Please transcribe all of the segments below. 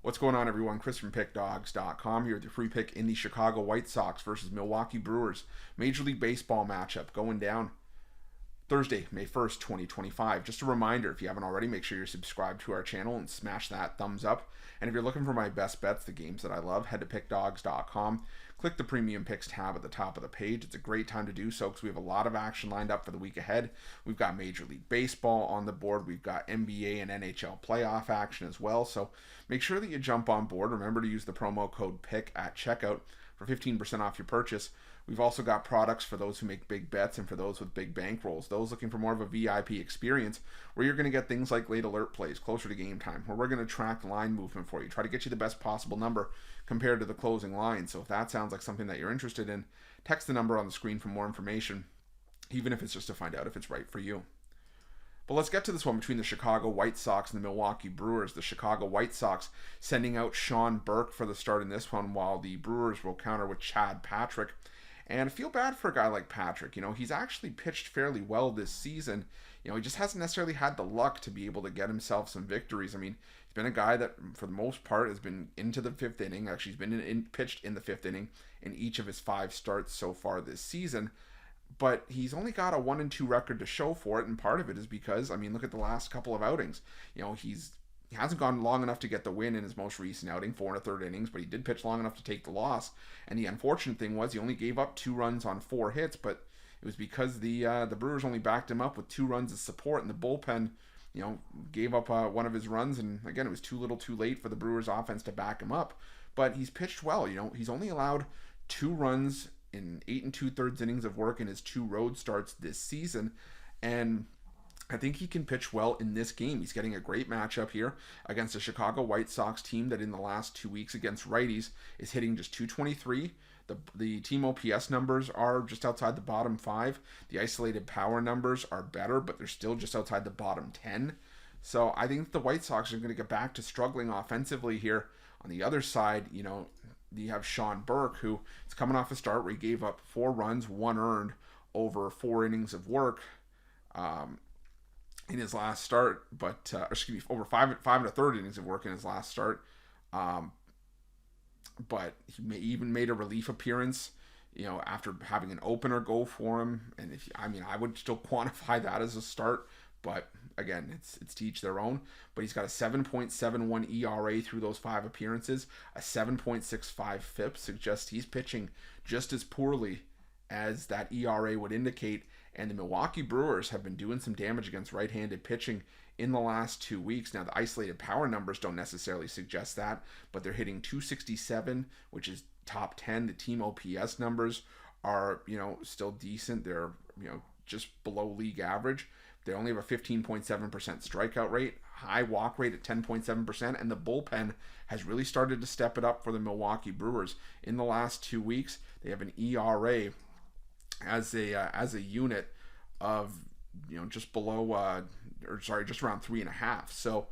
What's going on, everyone? Chris from Pickdawgz.com here with your free pick in the Chicago White Sox versus Milwaukee Brewers Major League Baseball matchup going down Thursday, May 1st, 2025. Just a reminder, if you haven't already, make sure you're subscribed to our channel and smash that thumbs up. And if you're looking for my best bets, the games that I love, head to Pickdawgz.com. Click the Premium Picks tab at the top of the page. It's a great time to do so because we have a lot of action lined up for the week ahead. We've got Major League Baseball on the board. We've got NBA and NHL playoff action as well. So make sure that you jump on board. Remember to use the promo code PICK at checkout for 15% off your purchase. We've also got products for those who make big bets and for those with big bankrolls. Those looking for more of a VIP experience where you're going to get things like late alert plays closer to game time, where we're going to track line movement for you, try to get you the best possible number compared to the closing line. So if that sounds like something that you're interested in, text the number on the screen for more information, even if it's just to find out if it's right for you. But let's get to this one between the Chicago White Sox and the Milwaukee Brewers. The Chicago White Sox sending out Sean Burke for the start in this one, while the Brewers will counter with Chad Patrick. And I feel bad for a guy like Patrick. He's actually pitched fairly well this season. He just hasn't necessarily had the luck to be able to get himself some victories. He's been a guy that, for the most part, has been into the fifth inning. Actually, he's been pitched in the fifth inning in each of his 5 starts so far this season. But he's only got a 1-2 record to show for it, and part of it is because, look at the last couple of outings. He hasn't gone long enough to get the win in his most recent outing, 4 1/3 innings, but he did pitch long enough to take the loss. And the unfortunate thing was he only gave up 2 runs on 4 hits, but it was because the Brewers only backed him up with 2 runs of support, and the bullpen, gave up one of his runs. And again, it was too little, too late for the Brewers offense to back him up. But he's pitched well. He's only allowed 2 runs in 8 2/3 innings of work in his 2 road starts this season, and I think he can pitch well in this game. He's getting a great matchup here against a Chicago White Sox team that in the last 2 weeks against righties is hitting just .223. The team OPS numbers are just outside the bottom 5. The isolated power numbers are better, but they're still just outside the bottom 10. So I think the White Sox are going to get back to struggling offensively here. On the other side, you have Sean Burke, who is coming off a start where he gave up 4 runs, 1 earned over 4 innings of work. In his last start, but over 5 1/3 innings of work in his last start. But he even made a relief appearance, after having an opener go for him. And I would still quantify that as a start, but again, it's to each their own. But he's got a 7.71 ERA through those 5 appearances, a 7.65 FIP, suggests he's pitching just as poorly as that ERA would indicate. And the Milwaukee Brewers have been doing some damage against right-handed pitching in the last 2 weeks. Now, the isolated power numbers don't necessarily suggest that, but they're hitting .267, which is top 10. The team OPS numbers are, still decent. They're, just below league average. They only have a 15.7% strikeout rate, high walk rate at 10.7%, and the bullpen has really started to step it up for the Milwaukee Brewers. In the last 2 weeks, they have an ERA as a unit of just below just around 3.5. So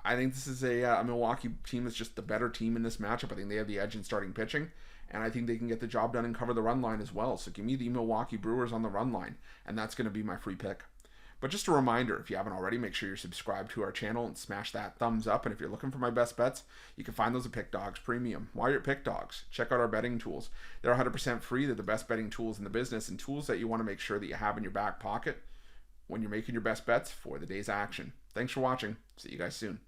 I think this is a Milwaukee team that's just the better team in this matchup. I think they have the edge in starting pitching, and I think they can get the job done and cover the run line as well. So give me the Milwaukee Brewers on the run line, and that's going to be my free pick. But just a reminder, if you haven't already, make sure you're subscribed to our channel and smash that thumbs up. And if you're looking for my best bets, you can find those at Pick Dawgz Premium. While you're at Pick Dawgz, check out our betting tools. They're 100% free. They're the best betting tools in the business, and tools that you want to make sure that you have in your back pocket when you're making your best bets for the day's action. Thanks for watching. See you guys soon.